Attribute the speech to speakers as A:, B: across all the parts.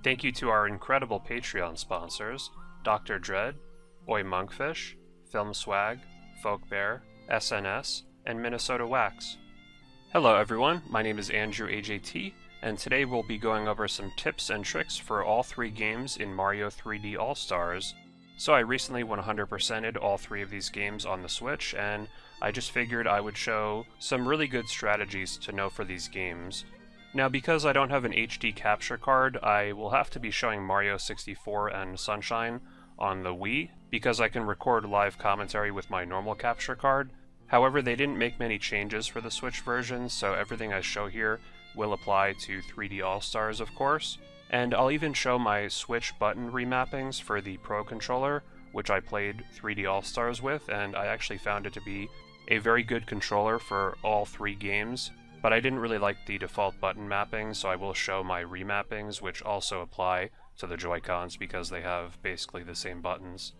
A: Thank you to our incredible Patreon sponsors, Dr. Dread, Oi Monkfish, Film Swag, Folkbear, SNS, and Minnesota Wax. Hello everyone, my name is Andrew AJT, and today we'll be going over some tips and tricks for all three games in Mario 3D All-Stars. So I recently 100%ed all three of these games on the Switch, and I just figured I would show some really good strategies to know for these games. Now, because I don't have an HD capture card, I will have to be showing Mario 64 and Sunshine on the Wii, because I can record live commentary with my normal capture card. However, they didn't make many changes for the Switch version, so everything I show here will apply to 3D All-Stars, of course. And I'll even show my Switch button remappings for the Pro controller, which I played 3D All-Stars with, and I actually found it to be a very good controller for all three games. But I didn't really like the default button mapping, so I will show my remappings, which also apply to the Joy-Cons because they have basically the same buttons.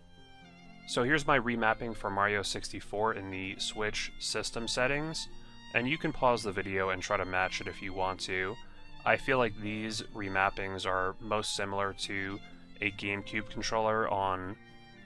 A: So here's my remapping for Mario 64 in the Switch system settings, and you can pause the video and try to match it if you want to. I feel like these remappings are most similar to a GameCube controller on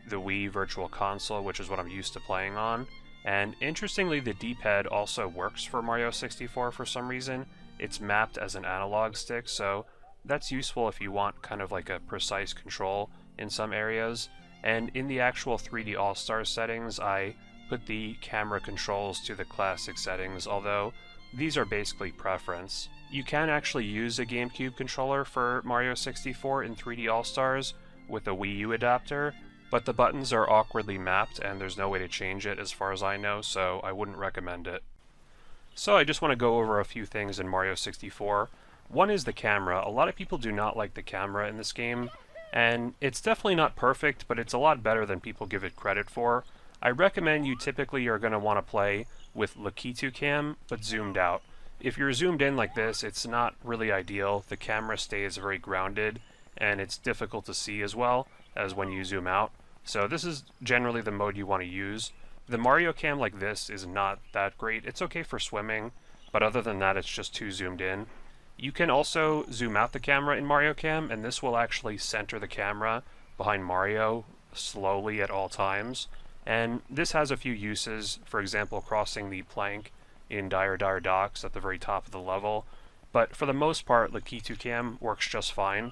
A: the Wii Virtual Console, which is what I'm used to playing on. And interestingly, the D-pad also works for Mario 64 for some reason. It's mapped as an analog stick, so that's useful if you want kind of like a precise control in some areas. And in the actual 3D All-Stars settings, I put the camera controls to the classic settings, although these are basically preference. You can actually use a GameCube controller for Mario 64 in 3D All-Stars with a Wii U adapter, but the buttons are awkwardly mapped and there's no way to change it as far as I know, so I wouldn't recommend it. So I just want to go over a few things in Mario 64. One is the camera. A lot of people do not like the camera in this game, and it's definitely not perfect, but it's a lot better than people give it credit for. I recommend you typically are going to want to play with Lakitu Cam, but zoomed out. If you're zoomed in like this, it's not really ideal. The camera stays very grounded, and it's difficult to see as well as when you zoom out. So this is generally the mode you want to use. The Mario Cam like this is not that great. It's okay for swimming, but other than that it's just too zoomed in. You can also zoom out the camera in Mario Cam, and this will actually center the camera behind Mario slowly at all times. And this has a few uses, for example crossing the plank in Dire Dire Docks at the very top of the level, but for the most part Lakitu Cam works just fine.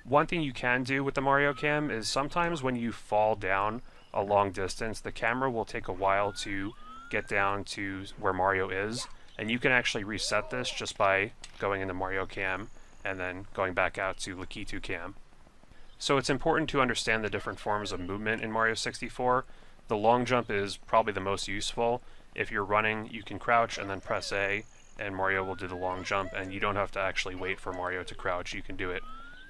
A: One thing you can do with the Mario Cam is sometimes when you fall down a long distance, the camera will take a while to get down to where Mario is, and you can actually reset this just by going into Mario Cam and then going back out to Lakitu Cam. So it's important to understand the different forms of movement in Mario 64. The long jump is probably the most useful. If you're running, you can crouch and then press A, and Mario will do the long jump, and you don't have to actually wait for Mario to crouch. You can do it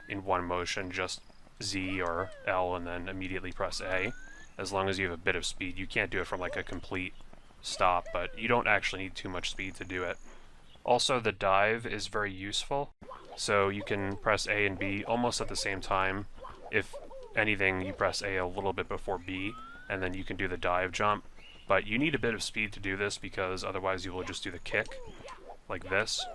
A: in one motion, just Z or L and then immediately press A, as long as you have a bit of speed. You can't do it from like a complete stop, but you don't actually need too much speed to do it. Also, the dive is very useful, so you can press A and B almost at the same time. If anything, you press A a little bit before B, and then you can do the dive jump. But you need a bit of speed to do this because otherwise you will just do the kick, like this.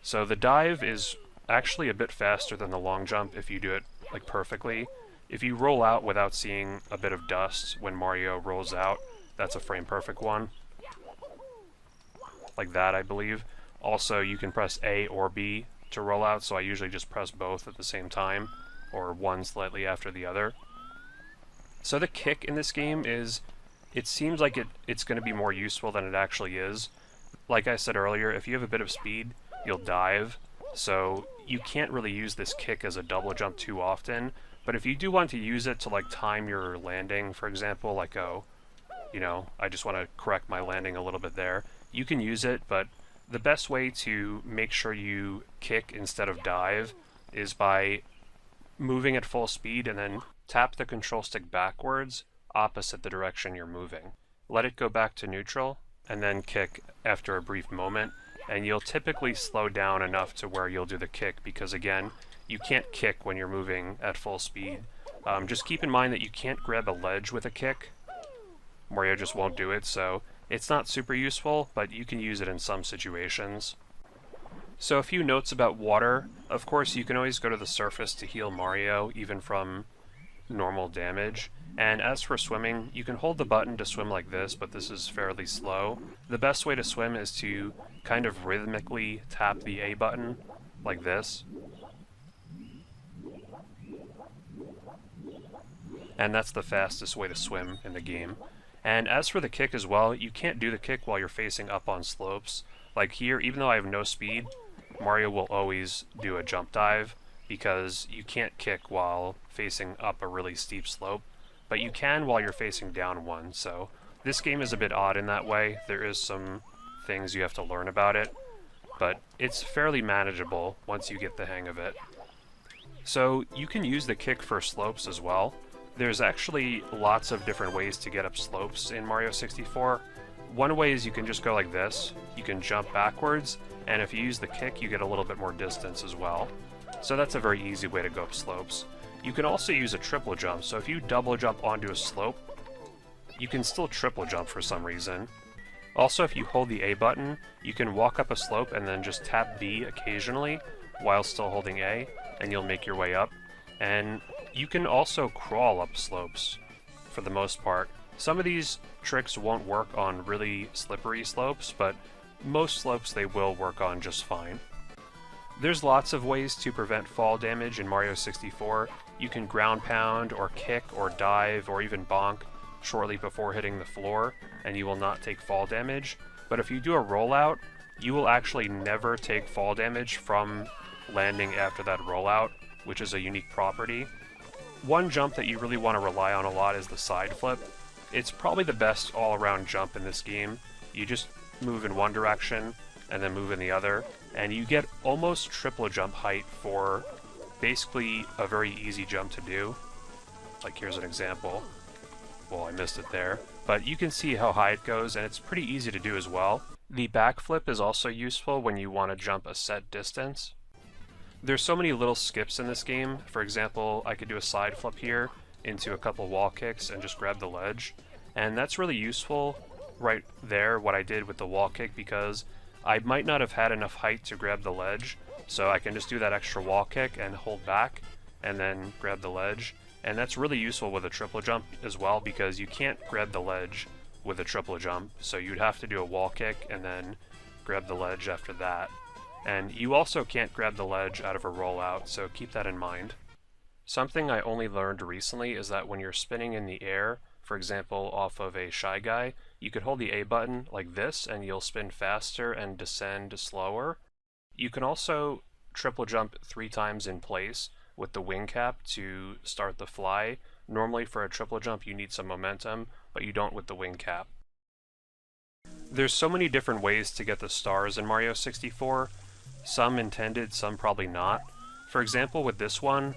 A: So the dive is actually a bit faster than the long jump if you do it like perfectly. If you roll out without seeing a bit of dust when Mario rolls out, that's a frame perfect one. Like that, I believe. Also, you can press A or B to roll out, so I usually just press both at the same time, or one slightly after the other. So the kick in this game is, it seems like it's going to be more useful than it actually is. Like I said earlier, if you have a bit of speed, you'll dive, so you can't really use this kick as a double jump too often, but if you do want to use it to like time your landing, for example, like I just want to correct my landing a little bit there, you can use it, but the best way to make sure you kick instead of dive is by moving at full speed and then tap the control stick backwards opposite the direction you're moving. Let it go back to neutral, and then kick after a brief moment, and you'll typically slow down enough to where you'll do the kick, because again, you can't kick when you're moving at full speed. Just keep in mind that you can't grab a ledge with a kick. Mario just won't do it, so it's not super useful, but you can use it in some situations. So a few notes about water. Of course, you can always go to the surface to heal Mario, even from normal damage. And as for swimming, you can hold the button to swim like this, but this is fairly slow. The best way to swim is to kind of rhythmically tap the A button, like this. And that's the fastest way to swim in the game. And as for the kick as well, you can't do the kick while you're facing up on slopes. Like here, even though I have no speed, Mario will always do a jump dive, because you can't kick while facing up a really steep slope, but you can while you're facing down one. So this game is a bit odd in that way. There is some things you have to learn about it, but it's fairly manageable once you get the hang of it. So you can use the kick for slopes as well. There's actually lots of different ways to get up slopes in Mario 64. One way is you can just go like this. You can jump backwards, and if you use the kick, you get a little bit more distance as well. So that's a very easy way to go up slopes. You can also use a triple jump, so if you double jump onto a slope, you can still triple jump for some reason. Also, if you hold the A button, you can walk up a slope and then just tap B occasionally while still holding A, and you'll make your way up. And you can also crawl up slopes, for the most part. Some of these tricks won't work on really slippery slopes, but most slopes they will work on just fine. There's lots of ways to prevent fall damage in Mario 64. You can ground pound, or kick, or dive, or even bonk shortly before hitting the floor, and you will not take fall damage. But if you do a rollout, you will actually never take fall damage from landing after that rollout, which is a unique property. One jump that you really want to rely on a lot is the side flip. It's probably the best all-around jump in this game. You just move in one direction and then move in the other, and you get almost triple jump height for basically a very easy jump to do. Like here's an example. Well, I missed it there. But you can see how high it goes, and it's pretty easy to do as well. The backflip is also useful when you want to jump a set distance. There's so many little skips in this game. For example, I could do a side flip here into a couple wall kicks and just grab the ledge. And that's really useful right there, what I did with the wall kick, because I might not have had enough height to grab the ledge. So I can just do that extra wall kick and hold back and then grab the ledge. And that's really useful with a triple jump as well, because you can't grab the ledge with a triple jump. So you'd have to do a wall kick and then grab the ledge after that. And you also can't grab the ledge out of a rollout, so keep that in mind. Something I only learned recently is that when you're spinning in the air, for example off of a Shy Guy, you could hold the A button like this and you'll spin faster and descend slower. You can also triple jump 3 times in place with the wing cap to start the fly. Normally for a triple jump you need some momentum, but you don't with the wing cap. There's so many different ways to get the stars in Mario 64. Some intended, some probably not. For example, with this one,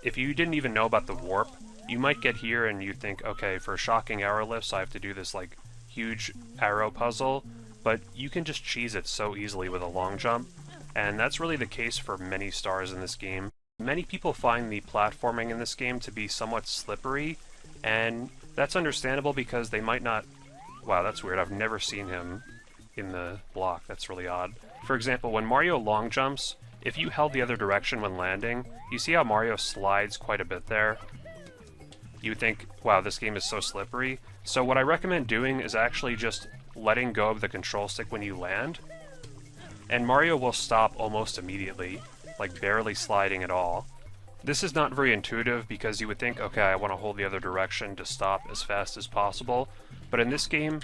A: if you didn't even know about the warp, you might get here and you'd think, okay, for shocking arrow lifts I have to do this like huge arrow puzzle, but you can just cheese it so easily with a long jump, and that's really the case for many stars in this game. Many people find the platforming in this game to be somewhat slippery, and that's understandable because they might not... Wow, that's weird, I've never seen him in the block, that's really odd. For example, when Mario long jumps, if you held the other direction when landing, you see how Mario slides quite a bit there? You would think, wow, this game is so slippery. So what I recommend doing is actually just letting go of the control stick when you land, and Mario will stop almost immediately, like barely sliding at all. This is not very intuitive because you would think, okay, I want to hold the other direction to stop as fast as possible, but in this game,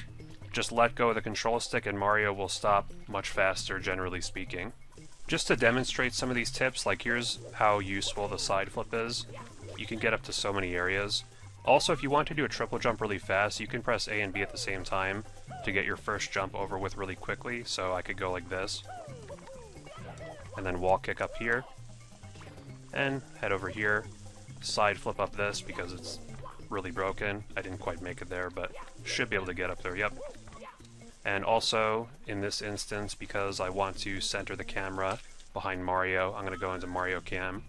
A: just let go of the control stick and Mario will stop much faster, generally speaking. Just to demonstrate some of these tips, like here's how useful the side flip is. You can get up to so many areas. Also, if you want to do a triple jump really fast, you can press A and B at the same time to get your first jump over with really quickly. So I could go like this, and then wall kick up here, and head over here, side flip up this because it's really broken. I didn't quite make it there, but should be able to get up there, yep. And also, in this instance, because I want to center the camera behind Mario, I'm going to go into Mario Cam,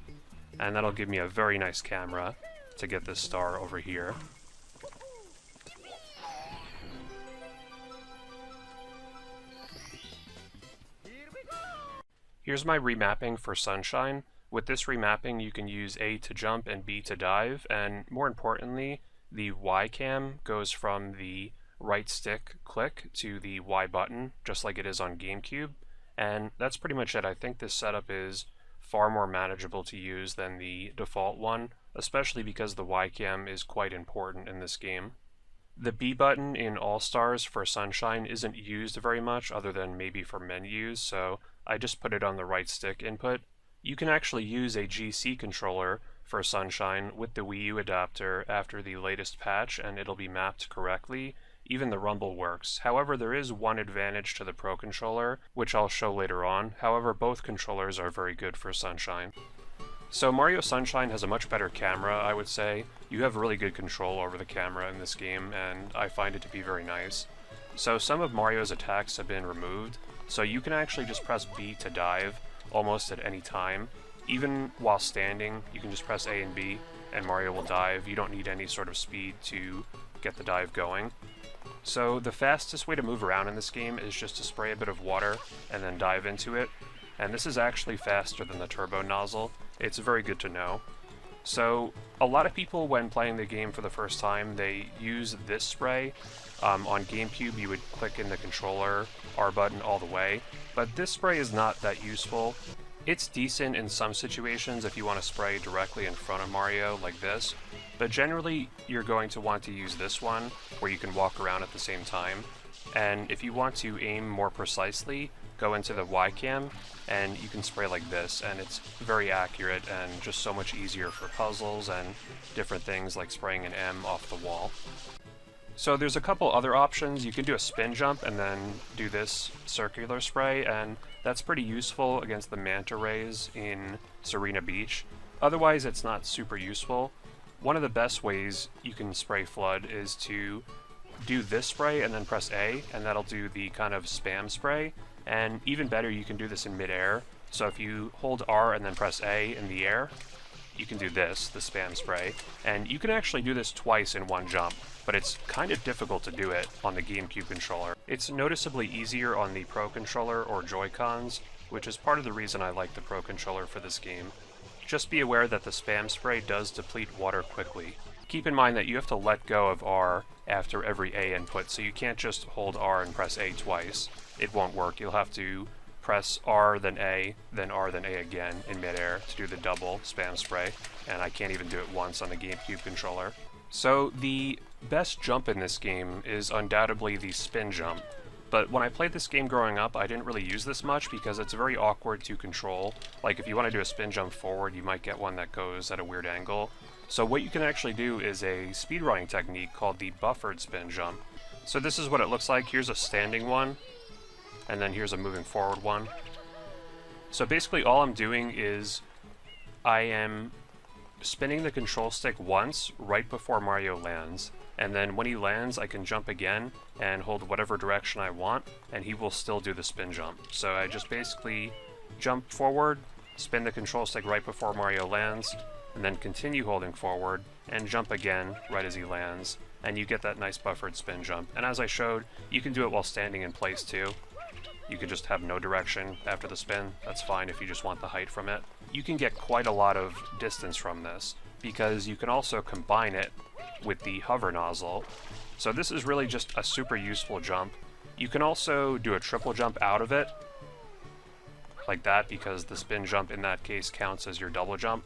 A: and that'll give me a very nice camera to get this star over here. Here's my remapping for Sunshine. With this remapping, you can use A to jump and B to dive, and more importantly, the Y cam goes from the right stick click to the Y button, just like it is on GameCube, and that's pretty much it. I think this setup is far more manageable to use than the default one, especially because the Y cam is quite important in this game. The B button in All-Stars for Sunshine isn't used very much other than maybe for menus, so I just put it on the right stick input. You can actually use a GC controller for Sunshine with the Wii U adapter after the latest patch and it'll be mapped correctly. Even the rumble works. However, there is one advantage to the Pro controller, which I'll show later on. However, both controllers are very good for Sunshine. So Mario Sunshine has a much better camera, I would say. You have really good control over the camera in this game, and I find it to be very nice. So some of Mario's attacks have been removed, so you can actually just press B to dive almost at any time. Even while standing, you can just press A and B, and Mario will dive. You don't need any sort of speed to get the dive going. So the fastest way to move around in this game is just to spray a bit of water and then dive into it. And this is actually faster than the turbo nozzle. It's very good to know. So a lot of people, when playing the game for the first time, they use this spray. On GameCube, you would click in the controller R button all the way, but this spray is not that useful. It's decent in some situations if you want to spray directly in front of Mario like this, but generally you're going to want to use this one where you can walk around at the same time. And if you want to aim more precisely, go into the Y cam and you can spray like this, and it's very accurate and just so much easier for puzzles and different things like spraying an M off the wall. So there's a couple other options. You can do a spin jump and then do this circular spray, and that's pretty useful against the manta rays in Serena Beach. Otherwise, it's not super useful. One of the best ways you can spray FLUDD is to do this spray and then press A, and that'll do the kind of spam spray. And even better, you can do this in midair. So if you hold R and then press A in the air, you can do this, the spam spray. And you can actually do this twice in one jump, but it's kind of difficult to do it on the GameCube controller. It's noticeably easier on the Pro controller or Joy-Cons, which is part of the reason I like the Pro controller for this game. Just be aware that the spam spray does deplete water quickly. Keep in mind that you have to let go of R after every A input, so you can't just hold R and press A twice. It won't work. You'll have to press R, then A, then R, then A again in midair to do the double spam spray, and I can't even do it once on the GameCube controller. So the best jump in this game is undoubtedly the spin jump, but when I played this game growing up, I didn't really use this much because it's very awkward to control. Like if you want to do a spin jump forward, you might get one that goes at a weird angle. So what you can actually do is a speedrunning technique called the buffered spin jump. So this is what it looks like. Here's a standing one, and then here's a moving forward one. So basically all I'm doing is I am spinning the control stick once right before Mario lands, and then when he lands I can jump again and hold whatever direction I want, and he will still do the spin jump. So I just basically jump forward, spin the control stick right before Mario lands, and then continue holding forward and jump again right as he lands, and you get that nice buffered spin jump. And as I showed, you can do it while standing in place too. You can just have no direction after the spin. That's fine if you just want the height from it. You can get quite a lot of distance from this because you can also combine it with the hover nozzle. So this is really just a super useful jump. You can also do a triple jump out of it like that because the spin jump in that case counts as your double jump.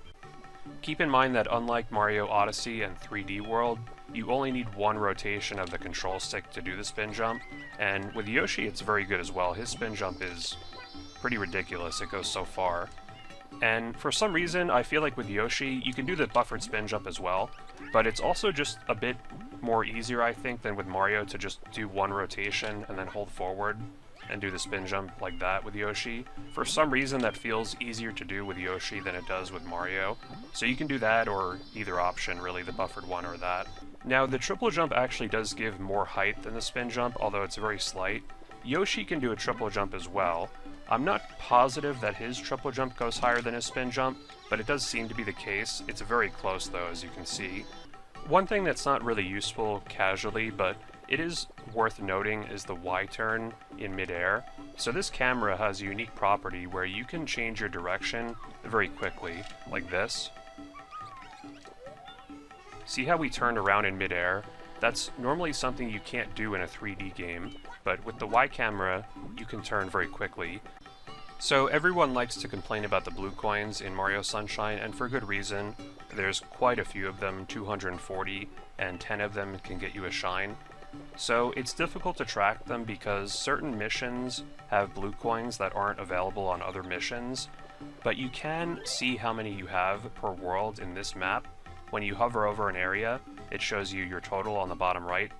A: Keep in mind that unlike Mario Odyssey and 3D World, you only need one rotation of the control stick to do the spin jump, and with Yoshi it's very good as well. His spin jump is pretty ridiculous, it goes so far. And for some reason, I feel like with Yoshi, you can do the buffered spin jump as well, but it's also just a bit more easier, I think, than with Mario to just do one rotation and then hold forward and do the spin jump like that with Yoshi. For some reason that feels easier to do with Yoshi than it does with Mario. So you can do that or either option, really, the buffered one or that. Now the triple jump actually does give more height than the spin jump, although it's very slight. Yoshi can do a triple jump as well. I'm not positive that his triple jump goes higher than his spin jump, but it does seem to be the case. It's very close though, as you can see. One thing that's not really useful casually, but it is worth noting is the Y turn in midair. So this camera has a unique property where you can change your direction very quickly, like this. See how we turned around in midair? That's normally something you can't do in a 3D game, but with the Y camera, you can turn very quickly. So everyone likes to complain about the blue coins in Mario Sunshine, and for good reason. There's quite a few of them, 240, and 10 of them can get you a shine. So it's difficult to track them because certain missions have blue coins that aren't available on other missions, but you can see how many you have per world in this map. When you hover over an area, it shows you your total on the bottom right.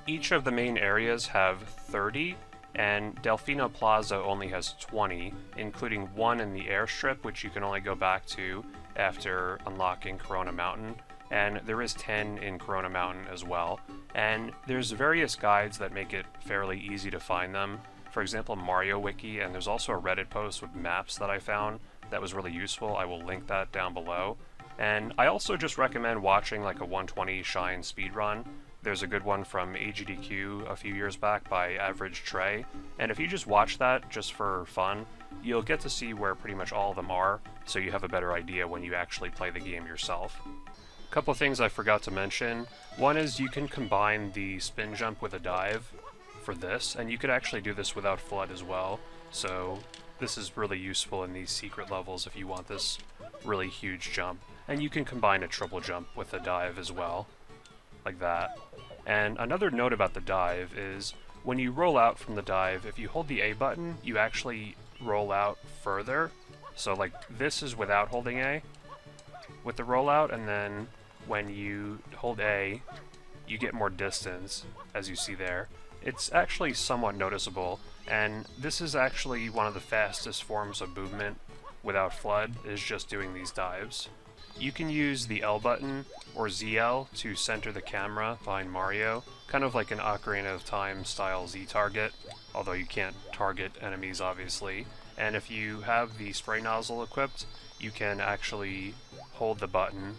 A: Each of the main areas have 30, and Delfino Plaza only has 20, including one in the airstrip, which you can only go back to after unlocking Corona Mountain, and there is 10 in Corona Mountain as well. And there's various guides that make it fairly easy to find them. For example, Mario Wiki, and there's also a Reddit post with maps that I found that was really useful. I will link that down below. And I also just recommend watching like a 120 shine speedrun. There's a good one from AGDQ a few years back by Average Trey, and if you just watch that just for fun, you'll get to see where pretty much all of them are, so you have a better idea when you actually play the game yourself. A couple things I forgot to mention. One is you can combine the spin jump with a dive for this, and you could actually do this without FLUDD as well, so this is really useful in these secret levels if you want this really huge jump. And you can combine a triple jump with a dive as well, like that. And another note about the dive is when you roll out from the dive, if you hold the A button, you actually roll out further. So like this is without holding A with the rollout, and then when you hold A, you get more distance, as you see there. It's actually somewhat noticeable, and this is actually one of the fastest forms of movement without FLUDD, is just doing these dives. You can use the L button or ZL to center the camera behind Mario, kind of like an Ocarina of Time style Z-target, although you can't target enemies obviously. And if you have the spray nozzle equipped, you can actually hold the button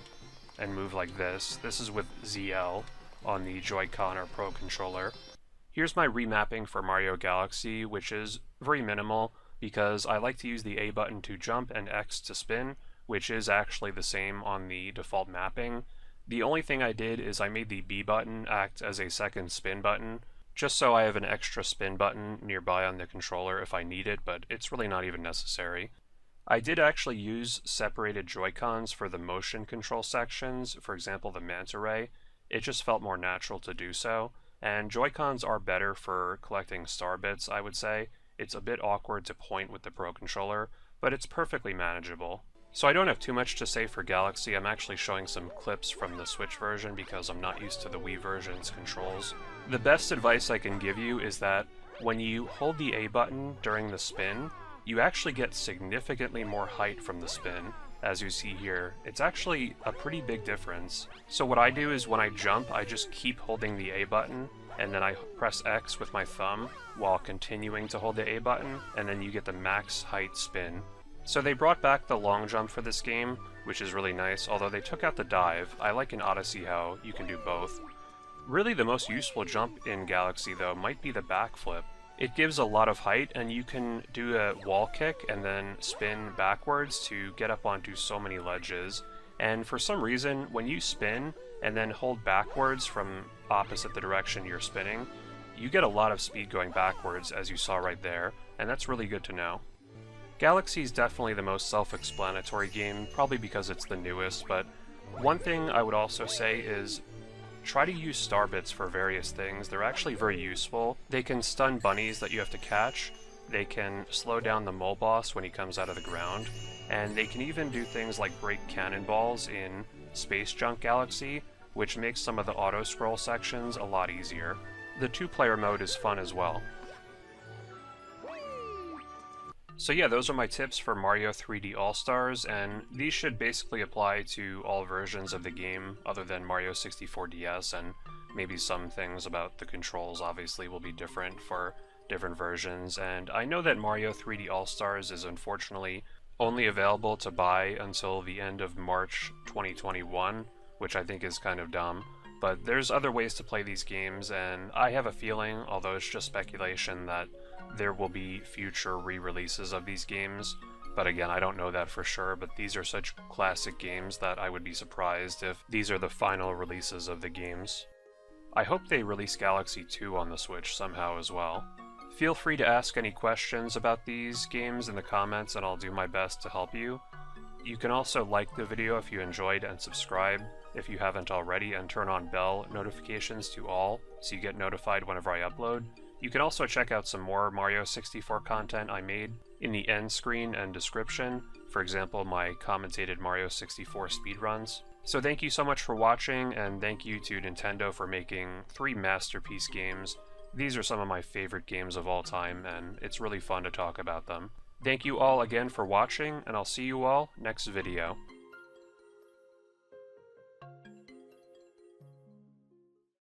A: and move like this. This is with ZL on the Joy-Con or Pro controller. Here's my remapping for Mario Galaxy, which is very minimal because I like to use the A button to jump and X to spin, which is actually the same on the default mapping. The only thing I did is I made the B button act as a second spin button, just so I have an extra spin button nearby on the controller if I need it, but it's really not even necessary. I did actually use separated Joy-Cons for the motion control sections, for example the Manta Ray. It just felt more natural to do so, and Joy-Cons are better for collecting star bits, I would say. It's a bit awkward to point with the Pro controller, but it's perfectly manageable. So I don't have too much to say for Galaxy. I'm actually showing some clips from the Switch version because I'm not used to the Wii version's controls. The best advice I can give you is that when you hold the A button during the spin, you actually get significantly more height from the spin. As you see here, it's actually a pretty big difference. So what I do is when I jump, I just keep holding the A button, and then I press X with my thumb while continuing to hold the A button, and then you get the max height spin. So they brought back the long jump for this game, which is really nice, although they took out the dive. I like in Odyssey how you can do both. Really the most useful jump in Galaxy though might be the backflip. It gives a lot of height, and you can do a wall kick and then spin backwards to get up onto so many ledges. And for some reason, when you spin and then hold backwards from opposite the direction you're spinning, you get a lot of speed going backwards, as you saw right there, and that's really good to know. Galaxy is definitely the most self-explanatory game, probably because it's the newest, but one thing I would also say is try to use star bits for various things. They're actually very useful. They can stun bunnies that you have to catch, they can slow down the mole boss when he comes out of the ground, and they can even do things like break cannonballs in Space Junk Galaxy, which makes some of the auto-scroll sections a lot easier. The two-player mode is fun as well. So yeah, those are my tips for Mario 3D All-Stars, and these should basically apply to all versions of the game other than Mario 64 DS, and maybe some things about the controls obviously will be different for different versions. And I know that Mario 3D All-Stars is unfortunately only available to buy until the end of March 2021, which I think is kind of dumb. but there's other ways to play these games, and I have a feeling, although it's just speculation, that there will be future re-releases of these games. But again, I don't know that for sure, but these are such classic games that I would be surprised if these are the final releases of the games. I hope they release Galaxy 2 on the Switch somehow as well. Feel free to ask any questions about these games in the comments and I'll do my best to help you. You can also like the video if you enjoyed and subscribe if you haven't already, and turn on bell notifications to all so you get notified whenever I upload. You can also check out some more Mario 64 content I made in the end screen and description, for example my commentated Mario 64 speedruns. So thank you so much for watching, and thank you to Nintendo for making 3 masterpiece games. These are some of my favorite games of all time, and it's really fun to talk about them. Thank you all again for watching, and I'll see you all next video.